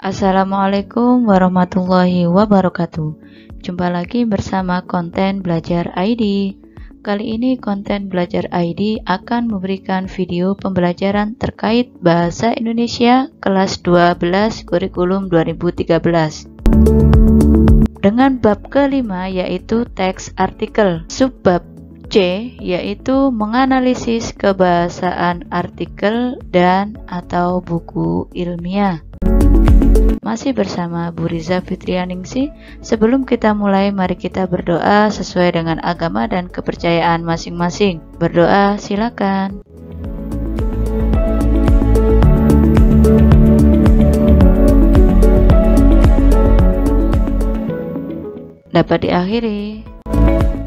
Assalamualaikum warahmatullahi wabarakatuh. Jumpa lagi bersama Konten Belajar ID. Kali ini Konten Belajar ID akan memberikan video pembelajaran terkait Bahasa Indonesia kelas 12 kurikulum 2013 dengan bab kelima, yaitu teks artikel. Subbab C yaitu menganalisis kebahasaan artikel dan atau buku ilmiah. Masih bersama Bu Riza Fitrianingsih. Sebelum kita mulai, mari kita berdoa sesuai dengan agama dan kepercayaan masing-masing. Berdoa silakan. Dapat diakhiri.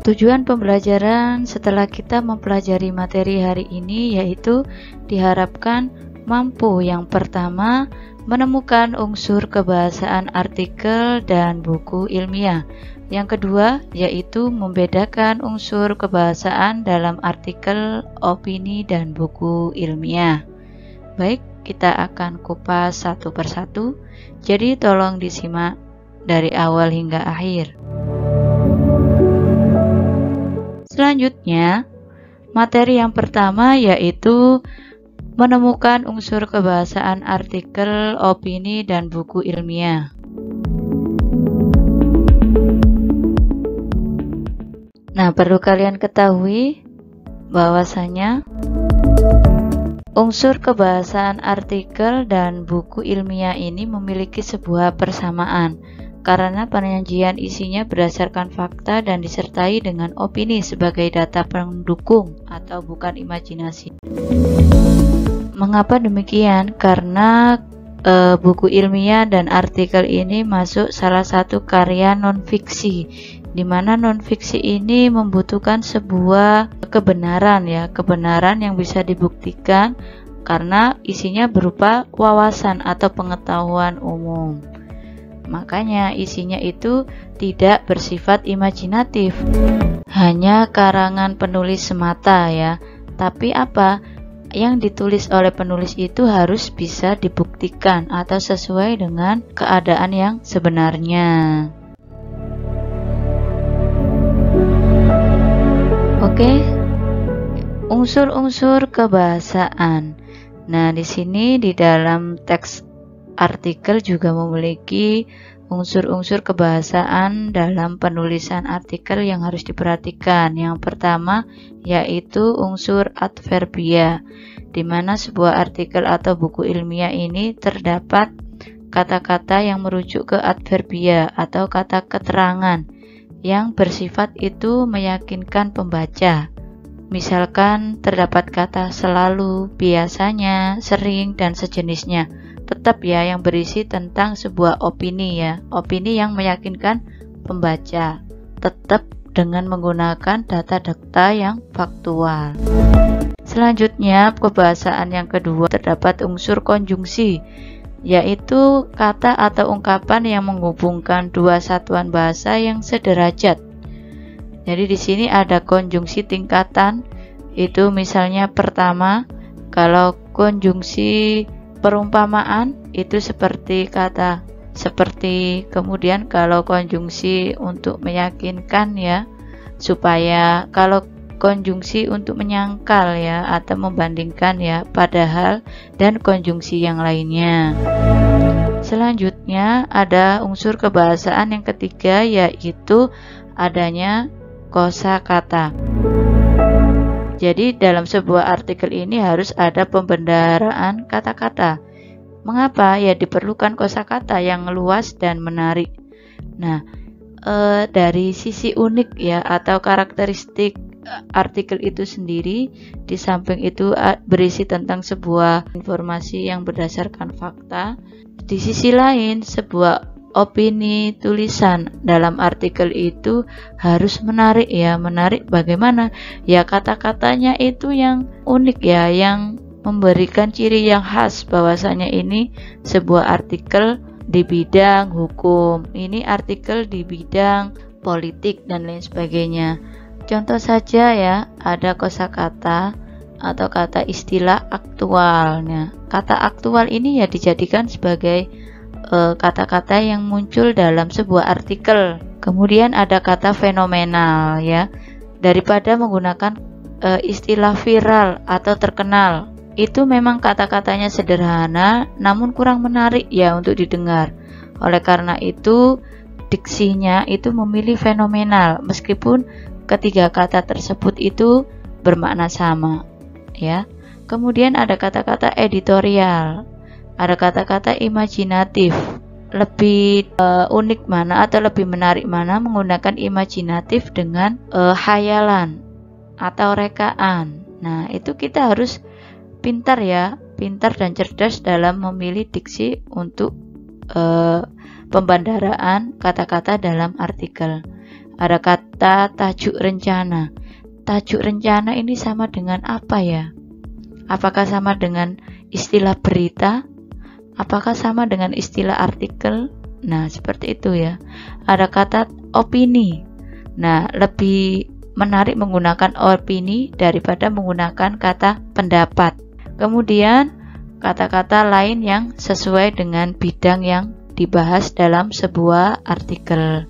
Tujuan pembelajaran setelah kita mempelajari materi hari ini yaitu diharapkan mampu yang pertama menemukan unsur kebahasaan artikel dan buku ilmiah. Yang kedua yaitu membedakan unsur kebahasaan dalam artikel, opini, dan buku ilmiah. Baik, kita akan kupas satu persatu, jadi tolong disimak dari awal hingga akhir. Selanjutnya, materi yang pertama yaitu menemukan unsur kebahasaan artikel, opini, dan buku ilmiah. Nah, perlu kalian ketahui bahwasanya unsur kebahasaan artikel dan buku ilmiah ini memiliki sebuah persamaan karena penyajian isinya berdasarkan fakta dan disertai dengan opini sebagai data pendukung atau bukan imajinasi. Mengapa demikian? Karena buku ilmiah dan artikel ini masuk salah satu karya non-fiksi, di mana non-fiksi ini membutuhkan sebuah kebenaran yang bisa dibuktikan karena isinya berupa wawasan atau pengetahuan umum. Makanya isinya itu tidak bersifat imajinatif, hanya karangan penulis semata ya. Tapi apa yang ditulis oleh penulis itu harus bisa dibuktikan atau sesuai dengan keadaan yang sebenarnya. Oke, unsur-unsur kebahasaan. Nah, di sini di dalam teks artikel juga memiliki unsur-unsur kebahasaan dalam penulisan artikel yang harus diperhatikan. Yang pertama yaitu unsur adverbia, di mana sebuah artikel atau buku ilmiah ini terdapat kata-kata yang merujuk ke adverbia atau kata keterangan yang bersifat itu meyakinkan pembaca. Misalkan terdapat kata selalu, biasanya, sering, dan sejenisnya. Tetap ya yang berisi tentang sebuah opini ya, opini yang meyakinkan pembaca, tetap dengan menggunakan data-data yang faktual. Selanjutnya, kebahasaan yang kedua terdapat unsur konjungsi, yaitu kata atau ungkapan yang menghubungkan dua satuan bahasa yang sederajat. Jadi di sini ada konjungsi tingkatan, itu misalnya pertama, kalau konjungsi perumpamaan itu seperti kata seperti, kemudian kalau konjungsi untuk meyakinkan ya, supaya kalau konjungsi untuk menyangkal ya atau membandingkan ya, padahal, dan konjungsi yang lainnya. Selanjutnya ada unsur kebahasaan yang ketiga yaitu adanya kosakata. Jadi dalam sebuah artikel ini harus ada pembendaraan kata-kata. Mengapa? Ya diperlukan kosakata yang luas dan menarik. Nah, dari sisi unik ya atau karakteristik artikel itu sendiri, di samping itu berisi tentang sebuah informasi yang berdasarkan fakta. Di sisi lain, sebuah opini tulisan dalam artikel itu harus menarik ya. Menarik bagaimana? Ya kata-katanya itu yang unik ya, yang memberikan ciri yang khas bahwasanya ini sebuah artikel di bidang hukum, ini artikel di bidang politik dan lain sebagainya. Contoh saja ya, ada kosakata atau kata istilah aktualnya. Kata aktual ini ya dijadikan sebagai kata-kata yang muncul dalam sebuah artikel. Kemudian ada kata fenomenal ya. Daripada menggunakan istilah viral atau terkenal, itu memang kata-katanya sederhana namun kurang menarik ya untuk didengar. Oleh karena itu diksinya itu memilih fenomenal meskipun ketiga kata tersebut itu bermakna sama ya. Kemudian ada kata-kata editorial, ada kata-kata imajinatif. Lebih unik mana atau lebih menarik mana menggunakan imajinatif dengan khayalan atau rekaan. Nah, itu kita harus pintar ya, pintar dan cerdas dalam memilih diksi untuk pembandaraan kata-kata dalam artikel. Ada kata tajuk rencana. Tajuk rencana ini sama dengan apa ya? Apakah sama dengan istilah berita? Apakah sama dengan istilah artikel? Nah, seperti itu ya. Ada kata opini. Nah, lebih menarik menggunakan opini daripada menggunakan kata pendapat. Kemudian, kata-kata lain yang sesuai dengan bidang yang dibahas dalam sebuah artikel.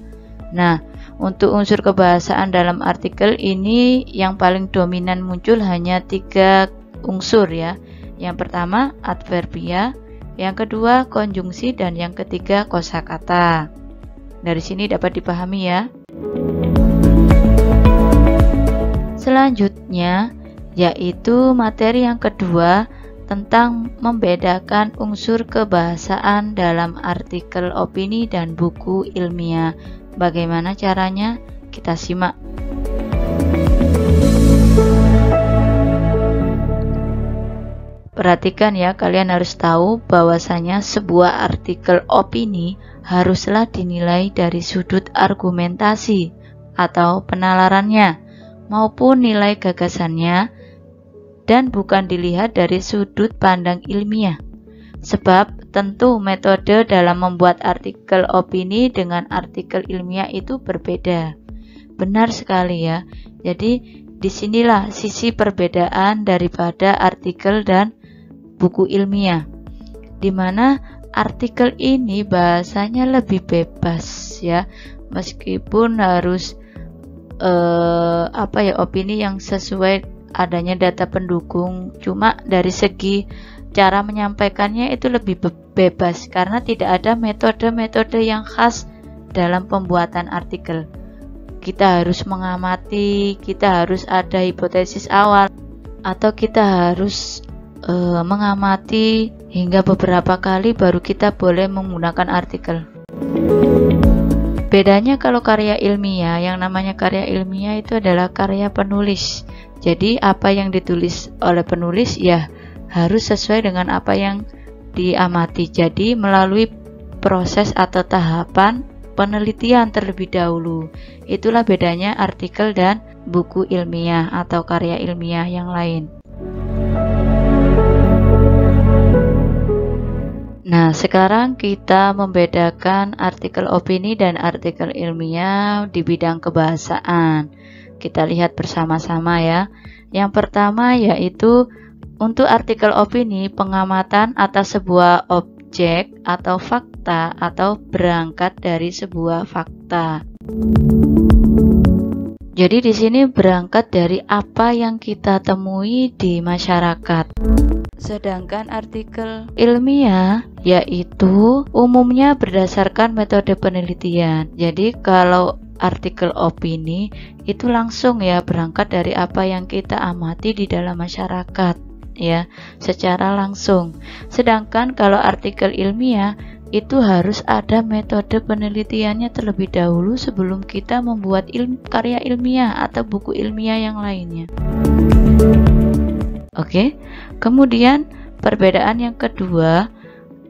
Nah, untuk unsur kebahasaan dalam artikel ini yang paling dominan muncul hanya 3 unsur ya. Yang pertama, adverbia. Yang kedua, konjungsi, dan yang ketiga, kosakata. Dari sini dapat dipahami ya. Selanjutnya, yaitu materi yang kedua tentang membedakan unsur kebahasaan dalam artikel opini dan buku ilmiah. Bagaimana caranya? Kita simak. Perhatikan ya, kalian harus tahu bahwasanya sebuah artikel opini haruslah dinilai dari sudut argumentasi atau penalarannya maupun nilai gagasannya dan bukan dilihat dari sudut pandang ilmiah. Sebab tentu metode dalam membuat artikel opini dengan artikel ilmiah itu berbeda. Benar sekali ya. Jadi disinilah sisi perbedaan daripada artikel dan buku ilmiah, di mana artikel ini bahasanya lebih bebas ya, meskipun harus opini yang sesuai adanya data pendukung. Cuma dari segi cara menyampaikannya itu lebih bebas karena tidak ada metode-metode yang khas dalam pembuatan artikel. Kita harus mengamati, kita harus ada hipotesis awal, atau kita harus mengamati hingga beberapa kali baru kita boleh menggunakan artikel. Bedanya kalau karya ilmiah, yang namanya karya ilmiah itu adalah karya penulis. Jadi apa yang ditulis oleh penulis ya harus sesuai dengan apa yang diamati. Jadi melalui proses atau tahapan penelitian terlebih dahulu. Itulah bedanya artikel dan buku ilmiah atau karya ilmiah yang lain. Nah, sekarang kita membedakan artikel opini dan artikel ilmiah di bidang kebahasaan. Kita lihat bersama-sama ya. Yang pertama yaitu untuk artikel opini, pengamatan atas sebuah objek atau fakta atau berangkat dari sebuah fakta. Jadi di sini berangkat dari apa yang kita temui di masyarakat. Sedangkan artikel ilmiah yaitu umumnya berdasarkan metode penelitian. Jadi kalau artikel opini itu langsung ya berangkat dari apa yang kita amati di dalam masyarakat ya, secara langsung. Sedangkan kalau artikel ilmiah itu harus ada metode penelitiannya terlebih dahulu sebelum kita membuat karya ilmiah atau buku ilmiah yang lainnya. Oke, kemudian perbedaan yang kedua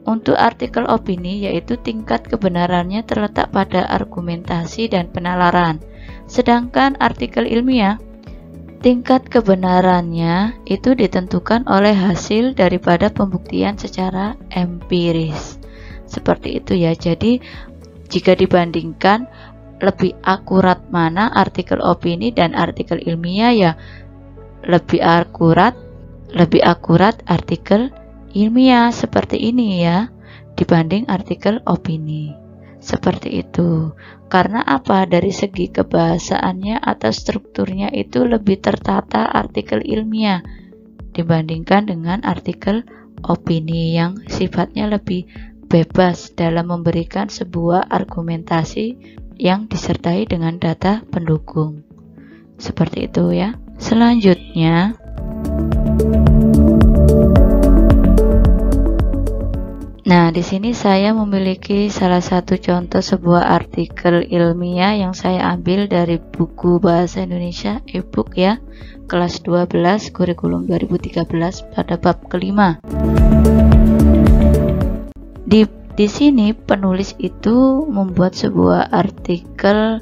untuk artikel opini yaitu tingkat kebenarannya terletak pada argumentasi dan penalaran. Sedangkan artikel ilmiah, tingkat kebenarannya itu ditentukan oleh hasil daripada pembuktian secara empiris. Seperti itu ya. Jadi jika dibandingkan lebih akurat mana artikel opini dan artikel ilmiah ya lebih akurat artikel ilmiah seperti ini ya. dibanding artikel opini. Seperti itu. Karena apa? Dari segi kebahasaannya atau strukturnya itu lebih tertata artikel ilmiah dibandingkan dengan artikel opini yang sifatnya lebih bebas dalam memberikan sebuah argumentasi yang disertai dengan data pendukung. Seperti itu ya. Selanjutnya, nah, di sini saya memiliki salah satu contoh sebuah artikel ilmiah yang saya ambil dari buku Bahasa Indonesia e-book ya, kelas 12 kurikulum 2013 pada bab kelima. Di sini penulis itu membuat sebuah artikel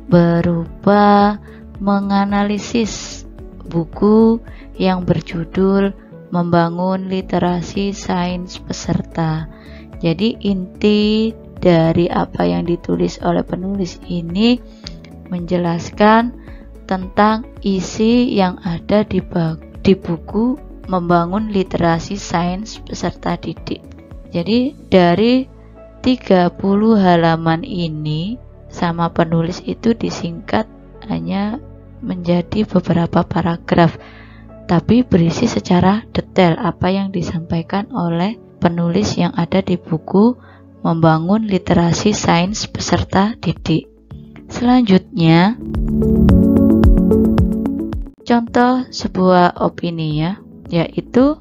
berupa menganalisis buku yang berjudul Membangun Literasi Sains Peserta. Jadi inti dari apa yang ditulis oleh penulis ini menjelaskan tentang isi yang ada di buku Membangun Literasi Sains Peserta Didik. Jadi dari 30 halaman ini sama penulis itu disingkat hanya menjadi beberapa paragraf, tapi berisi secara detail apa yang disampaikan oleh penulis yang ada di buku Membangun Literasi Sains Peserta Didik. Selanjutnya, contoh sebuah opini ya, yaitu,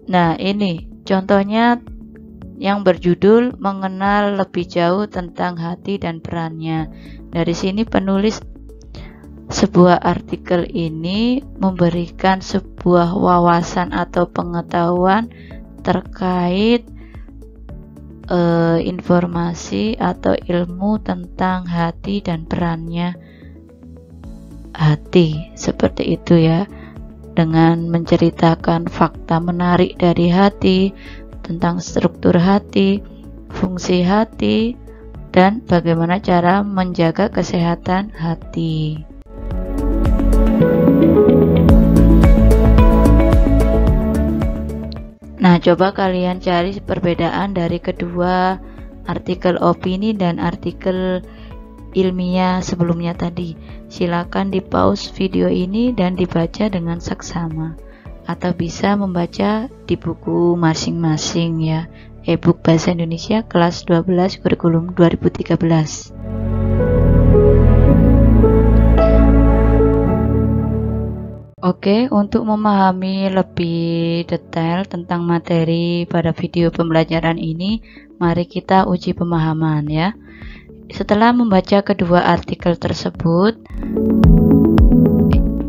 nah ini contohnya yang berjudul Mengenal Lebih Jauh Tentang Hati dan Perannya. Dari sini penulis sebuah artikel ini memberikan sebuah wawasan atau pengetahuan terkait informasi atau ilmu tentang hati dan perannya hati, seperti itu ya, dengan menceritakan fakta menarik dari hati, tentang struktur hati, fungsi hati, dan bagaimana cara menjaga kesehatan hati. Nah, coba kalian cari perbedaan dari kedua artikel opini dan artikel ilmiah sebelumnya tadi. Silakan di pause video ini dan dibaca dengan seksama, atau bisa membaca di buku masing-masing ya, e-book Bahasa Indonesia kelas 12 kurikulum 2013. Oke, untuk memahami lebih detail tentang materi pada video pembelajaran ini, mari kita uji pemahaman ya. Setelah membaca kedua artikel tersebut,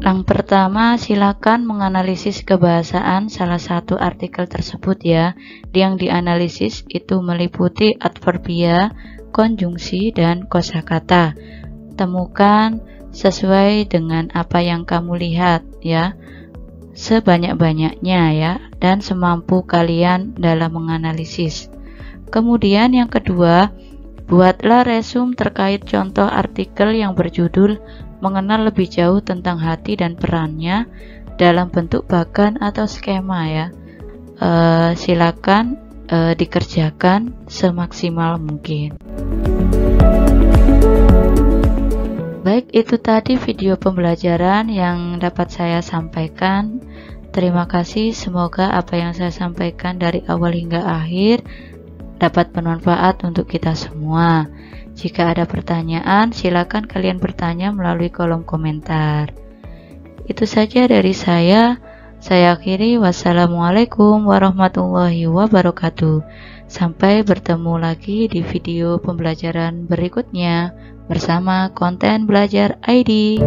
yang pertama silakan menganalisis kebahasaan salah satu artikel tersebut ya. Yang dianalisis itu meliputi adverbia, konjungsi, dan kosakata. Temukan sesuai dengan apa yang kamu lihat ya, sebanyak-banyaknya ya, dan semampu kalian dalam menganalisis. Kemudian yang kedua, buatlah resume terkait contoh artikel yang berjudul Mengenal Lebih Jauh Tentang Hati dan Perannya dalam bentuk bagan atau skema ya. Silakan dikerjakan semaksimal mungkin. Baik, itu tadi video pembelajaran yang dapat saya sampaikan. Terima kasih, semoga apa yang saya sampaikan dari awal hingga akhir dapat bermanfaat untuk kita semua. Jika ada pertanyaan, silakan kalian bertanya melalui kolom komentar. Itu saja dari saya. Saya akhiri, wassalamualaikum warahmatullahi wabarakatuh. Sampai bertemu lagi di video pembelajaran berikutnya bersama konten belajar ID.